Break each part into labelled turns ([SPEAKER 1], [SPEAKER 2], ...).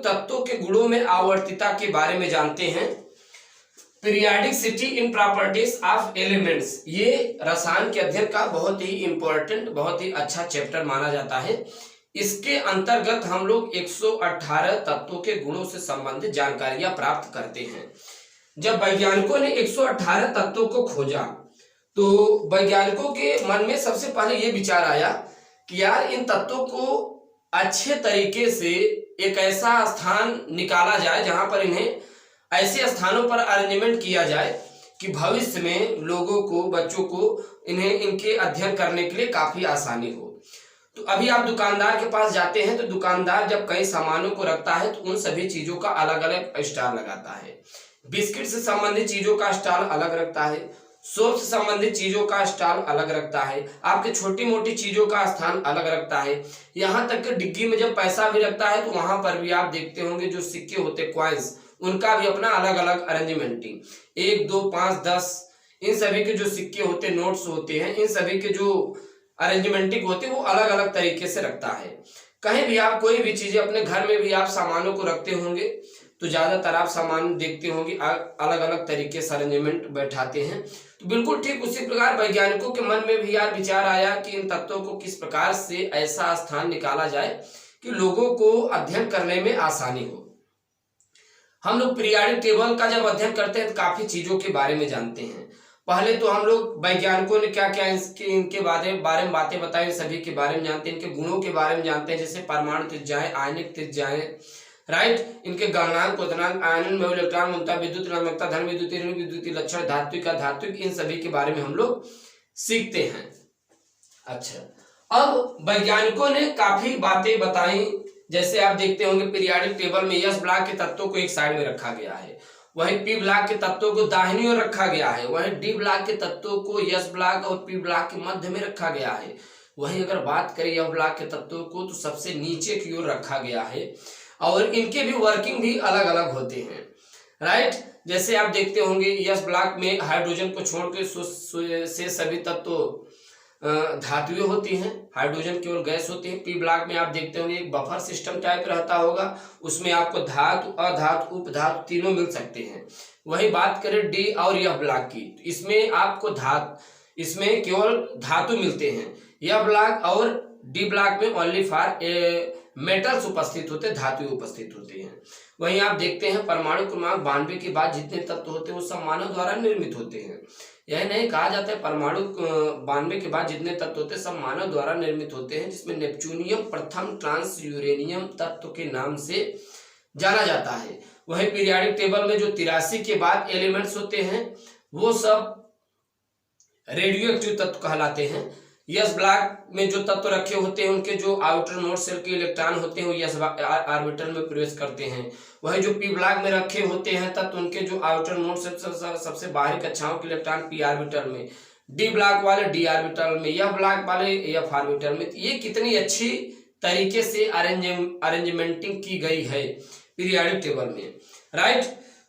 [SPEAKER 1] लोग तत्वों के गुणों में आवर्तिता के बारे में जानते हैं। Periodicity in properties of elements, ये रसायन के अध्ययन का बहुत ही इंपॉर्टेंट, बहुत ही अच्छा चैप्टर माना जाता है। इसके अंतर्गत हम लोग 118 तत्वों के गुणों से संबंधित जानकारियां प्राप्त करते हैं। जब वैज्ञानिकों ने 118 तत्वों को खोजा तो वैज्ञानिकों के मन में सबसे पहले ये विचार आया कि यार इन तत्वों को अच्छे तरीके से एक ऐसा स्थान निकाला जाए जहां पर इन्हें ऐसे स्थानों पर अरेंजमेंट किया जाए कि भविष्य में लोगों को, बच्चों को इन्हें इनके अध्ययन करने के लिए काफी आसानी हो। तो अभी आप दुकानदार के पास जाते हैं तो दुकानदार जब कई सामानों को रखता है तो उन सभी चीजों का अलग अलग स्टॉल लगाता है। बिस्किट से संबंधित चीजों का स्टॉल अलग रखता है, सोप से संबंधित चीजों का स्टॉल अलग रखता है, आपके छोटी मोटी चीजों का स्थान अलग रखता है। यहाँ तक कि डिग्गी में जब पैसा भी रखता है तो वहां पर भी आप देखते होंगे जो सिक्के होते, क्वाइंस, उनका भी अपना अलग अलग अरेंजमेंटिंग, 1, 2, 5, 10, इन सभी के जो सिक्के होते, नोट्स होते हैं, इन सभी के जो अरेंजमेंटिंग होते हैं वो अलग अलग तरीके से रखता है। कहीं भी आप कोई भी चीजें, अपने घर में भी आप सामानों को रखते होंगे तो ज्यादातर आप सामान देखते होंगे अलग अलग तरीके से अरेंजमेंट बैठाते हैं। तो बिल्कुल ठीक उसी प्रकार वैज्ञानिकों के मन में भी यार विचार आया कि इन तत्वों को किस प्रकार से ऐसा स्थान निकाला जाए कि लोगों को अध्ययन करने में आसानी हो। हम लोग पीरियाडिक टेबल का जब अध्ययन करते हैं तो काफी चीजों के बारे में जानते हैं। पहले तो हम लोग वैज्ञानिकों ने क्या क्या इनके बारे में बातें बताई, सभी के बारे में जानते हैं, इनके गुणों के बारे में जानते हैं, जैसे परमाणु त्रिज्याएं, आयनिक त्रिज्याएं, राइट, इनके गलनांक, क्वथनांक, आयनन, में इलेक्ट्रॉन मुक्ता, विद्युत ऋणात्मकता, धन विद्युत ऋण विद्युत लक्षण, धात्विक अधात्विक, इन सभी के बारे में हम लोग सीखते हैं। अच्छा, अब वैज्ञानिकों ने काफी बातें बताई, जैसे आप देखते होंगे पीरियाडिक टेबल में एस ब्लॉक के तत्वों को एक साइड में रखा गया है, वहीं पी ब्लॉक के तत्वों को दाहिनी ओर रखा गया है, वहीं डी ब्लॉक के तत्वों को एस ब्लॉक और पी ब्लॉक के मध्य में रखा गया है। वहीं अगर बात करें एफ ब्लॉक के तत्वों को तो सबसे नीचे की ओर रखा गया है और इनके भी वर्किंग भी अलग अलग होते हैं, राइट। जैसे आप देखते होंगे एस ब्लॉक में हाइड्रोजन को छोड़कर से सभी तत्व धातुएं होती हैं, हाइड्रोजन केवल गैस होती है। पी ब्लॉक में आप देखते होंगे एक बफर सिस्टम टाइप रहता होगा, उसमें आपको धातु, अधातु, उपधातु तीनों मिल सकते हैं। वही बात करें डी और एफ ब्लॉक की, तो इसमें आपको इसमें केवल धातु मिलते हैं। एफ ब्लॉक और डी ब्लॉक में ओनली फॉर मेटल्स उपस्थित होते, धातु उपस्थित होते हैं। वहीं आप देखते हैं परमाणु क्रमांक 92 के बाद जितने तत्व होते हैं वो सब मानव द्वारा निर्मित होते हैं। यह नहीं कहा जाता है परमाणु 92 के बाद जितने तत्व होते हैं सब मानव द्वारा निर्मित होते हैं, जिसमें नेपच्यूनियम प्रथम ट्रांस यूरेनियम तत्व के नाम से जाना जाता है। वहीं पीरियाडिक टेबल में जो 83 के बाद एलिमेंट्स होते हैं वो सब रेडियो एक्टिव तत्व कहलाते हैं। एस ब्लॉक में जो तत्व रखे होते हैं उनके जो आउटर नोड शेल के इलेक्ट्रॉन होते हैं वो एस ऑर्बिटल में प्रवेश करते हैं। वही जो पी ब्लॉक में रखे होते हैं तत्व उनके जो आउटर नोड शेल सबसे बाहरी कक्षाओं के इलेक्ट्रॉन पी ऑर्बिटल में, डी ब्लॉक वाले डी ऑर्बिटल में, एफ ब्लॉक वाले एफ ऑर्बिटल में। ये कितनी अच्छी तरीके से अरेंजमेंटिंग की गई है पीरियाडिक टेबल में, राइट।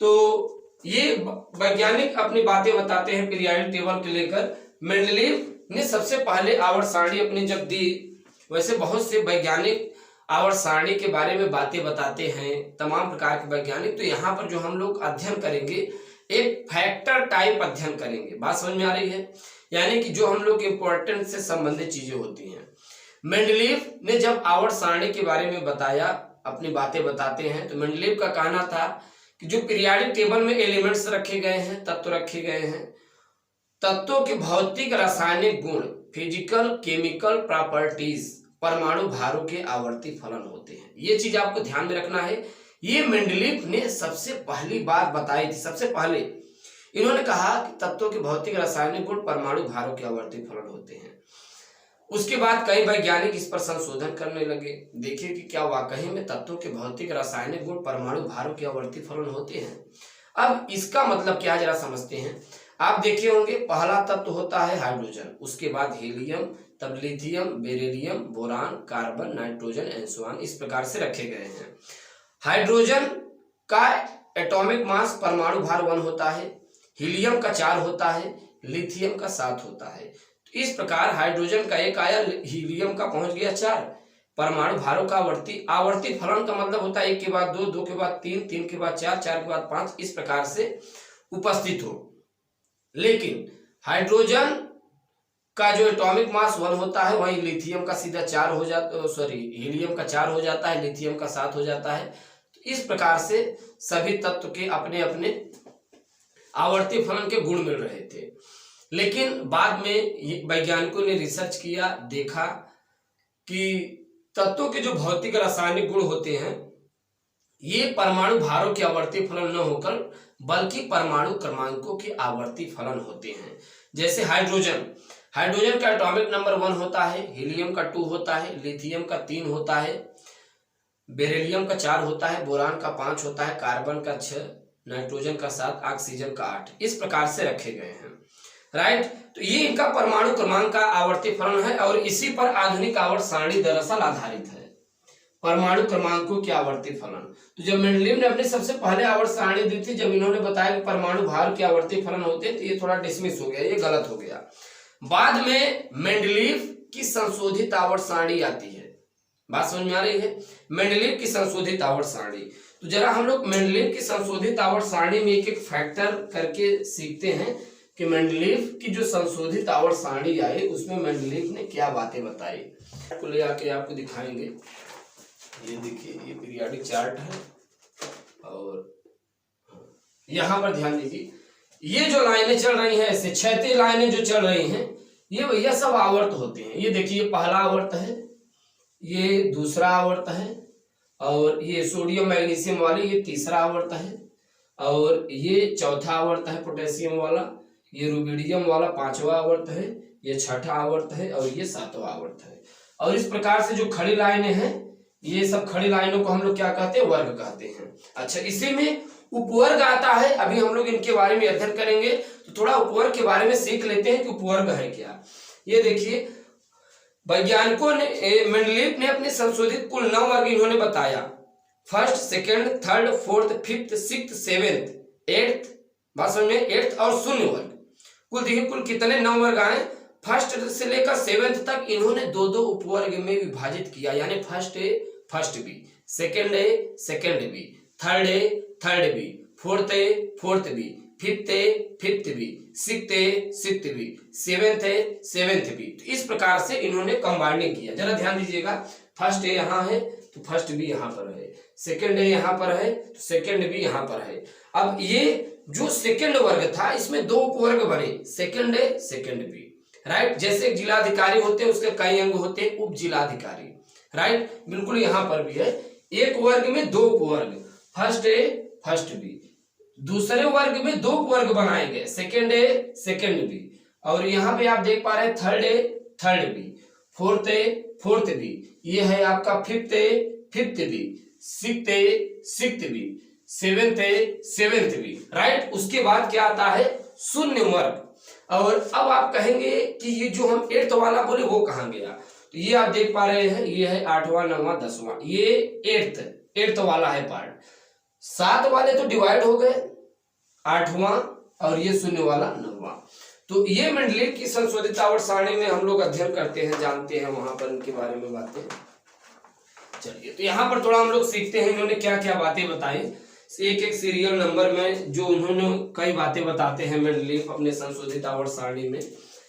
[SPEAKER 1] तो ये वैज्ञानिक अपनी बातें बताते हैं पीरियाडिक टेबल को लेकर। मेंडलीव ने सबसे पहले आवर्त सारणी अपनी जब दी, वैसे बहुत से वैज्ञानिक आवर्त सारणी के बारे में बातें बताते हैं, तमाम प्रकार के वैज्ञानिक। तो यहाँ पर जो हम लोग अध्ययन करेंगे एक फैक्टर टाइप अध्ययन करेंगे, बात समझ में आ रही है, यानी कि जो हम लोग इंपॉर्टेंट से संबंधित चीजें होती हैं। मेंडलीव ने जब आवर्त सारणी के बारे में बताया, अपनी बातें बताते हैं, तो मेंडलीव का कहना था कि जो पीरियाडिक टेबल में एलिमेंट्स रखे गए हैं, तत्व रखे गए हैं, तत्वों के भौतिक रासायनिक गुण, फिजिकल केमिकल प्रॉपर्टीज, परमाणु भारों के आवर्ती फलन होते हैं। ये चीज आपको ध्यान में रखना है। ये मेंडलीव ने सबसे पहली बार बताई थी। सबसे पहले इन्होंने कहा कि तत्वों के भौतिक रासायनिक गुण परमाणु भारों के आवर्ती फलन होते हैं। उसके बाद कई वैज्ञानिक इस पर संशोधन करने लगे, देखिए कि क्या वाकई में तत्वों के भौतिक रासायनिक गुण परमाणु भारों के आवर्ती फलन होते हैं। अब इसका मतलब क्या जरा समझते हैं। आप देखे होंगे पहला तत्व होता है हाइड्रोजन, उसके बाद हीलियम, तब lithium, beryllium, boron, carbon, nitrogen, and so on, इस प्रकार से रखे गए हैं। हाइड्रोजन का एटॉमिक मास परमाणु भार 1 होता है, हीलियम का 4 होता है, लिथियम का 7 होता है। तो इस प्रकार हाइड्रोजन का 1 आया, हीलियम का पहुंच गया 4, परमाणु भारों का आवर्ती फलन का मतलब होता है 1 के बाद 2, 2 के बाद 3, 3 के बाद 4, 4 के बाद 5, इस प्रकार से उपस्थित हो। लेकिन हाइड्रोजन का जो एटॉमिक मास 1 होता है, वहीं लिथियम का सीधा 4 हो जाता, हीलियम का 4 हो जाता है, लिथियम का 7 हो जाता है। तो इस प्रकार से सभी तत्व के अपने अपने आवर्ती फलन के गुण मिल रहे थे। लेकिन बाद में वैज्ञानिकों ने रिसर्च किया, देखा कि तत्वों के जो भौतिक रासायनिक गुण होते हैं ये परमाणु भारों के आवर्ती फलन न होकर बल्कि परमाणु क्रमांकों के आवर्ती फलन होते हैं। जैसे हाइड्रोजन का एटॉमिक नंबर 1 होता है, हीलियम का 2 होता है, लिथियम का 3 होता है, बेरिलियम का 4 होता है, बोरान का 5 होता है, कार्बन का 6, नाइट्रोजन का 7, ऑक्सीजन का 8, इस प्रकार से रखे गए हैं। राइट, तो ये इनका परमाणु क्रमांक का आवर्ती फलन है और इसी पर आधुनिक आवर्त सारणी दरअसल आधारित है, परमाणु क्रमांकों के आवर्ती फलन। तो जब मेंडलीव ने अपनी सबसे पहले आवर्त सारणी दी थी, जब इन्होंने बताया कि परमाणु भार के आवर्ती फलन होते हैं, तो ये थोड़ा डिसमिस हो गया, ये गलत हो गया। बाद में मेंडलीव की संशोधित आवर्त सारणी आती है, बात समझ में आ रही है, मेंडलीव की संशोधित आवर्त सारणी। तो जरा हम लोग मेंडलीव की संशोधित आवर्त सारणी में एक एक फैक्टर करके सीखते हैं कि मेंडलीव की जो संशोधित आवर्त सारणी आई उसमें मेंडलीव ने क्या बातें बताई, को ले आके आपको दिखाएंगे। ये देखिए, ये पीरियोडिक चार्ट है और यहां पर ध्यान दीजिए, ये जो लाइनें चल रही हैं, ऐसे क्षैतिज लाइनें जो चल रही हैं, ये भैया सब आवर्त होते हैं। ये देखिए, पहला आवर्त है, ये दूसरा आवर्त है, और ये सोडियम मैग्नीशियम वाली ये तीसरा आवर्त है, और ये चौथा आवर्त है पोटेशियम वाला, ये रुबिडियम वाला 5वां आवर्त है, ये 6ठा आवर्त है, और ये 7वां आवर्त है। और इस प्रकार से जो खड़ी लाइनें हैं, ये सब खड़ी लाइनों को हम लोग क्या कहते हैं, वर्ग कहते हैं। अच्छा, इसी में उपवर्ग आता है, अभी हम लोग इनके बारे में अध्ययन करेंगे, तो थोड़ा उपवर्ग के बारे में सीख लेते हैं कि उपवर्ग है क्या। ये देखिए, वैज्ञानिकों ने मेंडलीव ने अपने संशोधित कुल 9 वर्ग इन्होंने बताया, first, second, third, fourth, fifth, sixth, seventh, eighth, बात समझ में, एट्थ और शून्य वर्ग। कुल देखिए, कुल कितने 9 वर्ग आए। फर्स्ट से लेकर सेवेंथ तक इन्होंने 2-2 उपवर्ग में विभाजित किया, यानी first A first B, second A second B, third A third B, fourth A fourth B, fifth A fifth B, sixth A sixth B, seventh A seventh B. तो इस प्रकार से इन्होंने कंबाइनिंग किया। जरा ध्यान दीजिएगा, फर्स्ट ए यहाँ है तो फर्स्ट बी यहाँ पर है, सेकेंड ए यहाँ पर है तो सेकेंड बी यहाँ पर है। अब ये जो सेकेंड वर्ग था, इसमें 2 उपवर्ग बने, second A second B. Right, जैसे जिलाधिकारी होते हैं उसके कई अंग होते हैं, उप जिलाधिकारी। राइट, बिल्कुल यहाँ पर भी है, एक वर्ग में 2 उपवर्ग, फर्स्ट ए फर्स्ट बी। दूसरे वर्ग में 2 उपवर्ग बनाए गए, सेकेंड ए सेकेंड बी, और यहाँ पे आप देख पा रहे हैं third A third B, fourth A fourth B, ये है आपका fifth A fifth B, sixth A sixth B, seventh A seventh B. Right, उसके बाद क्या आता है, शून्य वर्ग। और अब आप कहेंगे कि ये जो हम 8th वाला बोले वो कहाँ गया, तो ये आप देख पा रहे हैं, ये है 8वां 9वां 10वां, ये 8th वाला है पार्ट। 7 वाले तो डिवाइड हो गए, 8वां और ये शून्य वाला 9वां। तो ये मेंडलीव की संशोधित आवर्त सारणी में हम लोग अध्ययन करते हैं, जानते हैं वहां पर इनके बारे में बातें। चलिए, तो यहाँ पर थोड़ा हम लोग सीखते हैं इन्होंने क्या क्या बातें बताई, एक एक सीरियल नंबर में जो उन्होंने कई बातें बताते हैं मेंडलीव अपने संशोधित आवर्त सारणी में।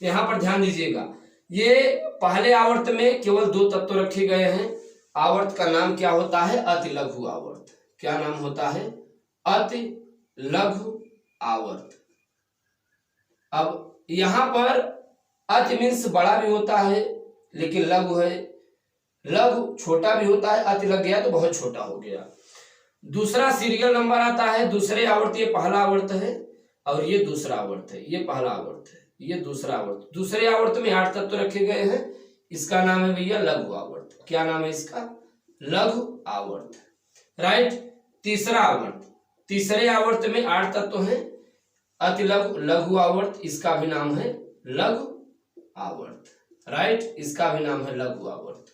[SPEAKER 1] यहाँ पर ध्यान दीजिएगा, ये पहले आवर्त में केवल 2 तत्व रखे गए हैं। आवर्त का नाम क्या होता है, अति लघु आवर्त। क्या नाम होता है, अति लघु आवर्त। अब यहाँ पर अति मीन्स बड़ा भी होता है, लेकिन लघु है, लघु छोटा भी होता है, अति लग गया तो बहुत छोटा हो गया। दूसरा सीरियल नंबर आता है, दूसरे आवर्त, ये पहला आवर्त है और ये दूसरा आवर्त है, ये पहला आवर्त है, ये दूसरा आवर्त। दूसरे आवर्त में 8 तत्व रखे गए हैं, इसका नाम है भैया लघु आवर्त। क्या नाम है इसका, लघु आवर्त। राइट, तीसरा आवर्त, तीसरे आवर्त में 8 तत्व हैं, अति लघु आवर्त, इसका भी नाम है लघु आवर्त। राइट, इसका भी नाम है लघु आवर्त।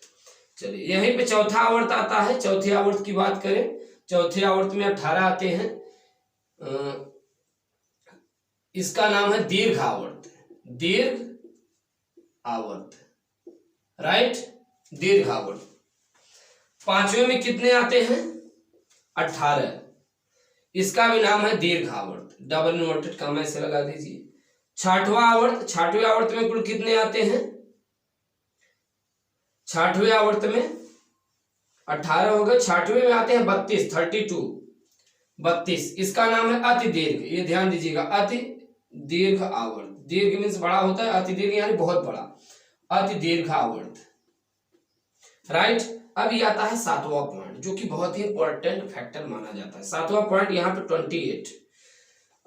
[SPEAKER 1] चलिए, यहीं पे चौथा आवर्त आता है। चौथे आवर्त की बात करें, चौथे आवर्त में 18 आते हैं, इसका नाम है दीर्घ आवर्त, दीर्घ आवर्त। राइट, दीर्घ आवर्त। पांचवें में कितने आते हैं? 18। इसका भी नाम है दीर्घ आवर्त, डबल इन्वर्टेड कॉमा ऐसे लगा दीजिए। छठवां आवर्त, छठवें आवर्त में कुल कितने आते हैं? छठवें आवर्त में 18 हो गए, छठवें में आते हैं 32, 32। इसका नाम है अति दीर्घ, ये ध्यान दीजिएगा, अति दीर्घ आवर्त। दीर्घ मीन्स बड़ा होता है, अति दीर्घ यानी बहुत बड़ा, अति दीर्घ आवर्त। राइट। अब ये आता है सातवां पॉइंट, जो कि बहुत ही इंपॉर्टेंट फैक्टर माना जाता है। सातवां पॉइंट यहाँ पे 28,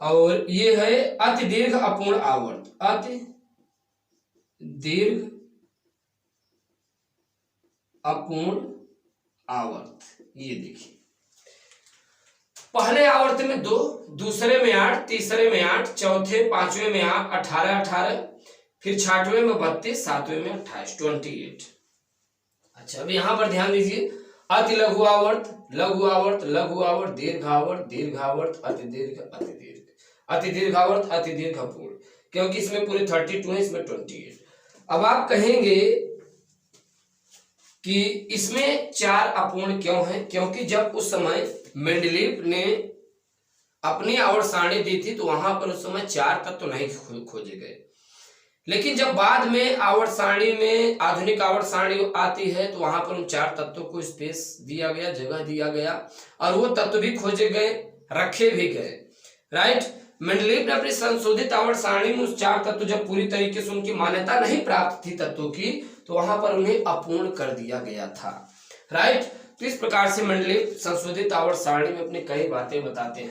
[SPEAKER 1] और ये है अति दीर्घ अपूर्ण आवर्त। अति दीर्घ अपूर्ण आवर्त, ये देखिए, पहले आवर्त में 2, दूसरे में 8, तीसरे में 8, चौथे पांचवें में 18, फिर छठवें में 32, सातवें में 28, 28। अच्छा, अब यहां पर ध्यान दीजिए, अति लघु आवर्त, लघु आवर्त, लघु आवर्त, दीर्घ आवर्त, दीर्घ आवर्त, अति दीर्घ, अति दीर्घ, अति दीर्घ आवर्त, अति दीर्घ अपूर्ण, क्योंकि इसमें पूरे 32 है, इसमें 28। अब आप कहेंगे कि इसमें 4 अपूर्ण क्यों है? क्योंकि जब उस समय मेंडलीव ने अपनी आवर्त सारणी दी थी तो वहां पर उस समय 4 तत्व नहीं खोजे गए, लेकिन जब बाद में आवर्त सारणी में आधुनिक आवर्त सारणी आती है तो वहां पर उन 4 तत्वों को स्पेस दिया गया, जगह दिया गया, और वो तत्व भी खोजे गए, रखे भी गए। राइट। मेंडलीव ने अपनी संशोधित आवर्त सारणी में उस 4 तत्व, जब पूरी तरीके से उनकी मान्यता नहीं प्राप्त थी तत्वों की, तो वहां पर उन्हें अपूर्ण कर दिया गया था। राइट। तो इस प्रकार से मेंडलीव संशोधित आवर्त सारणी में अपनी कई बातें बताते हैं।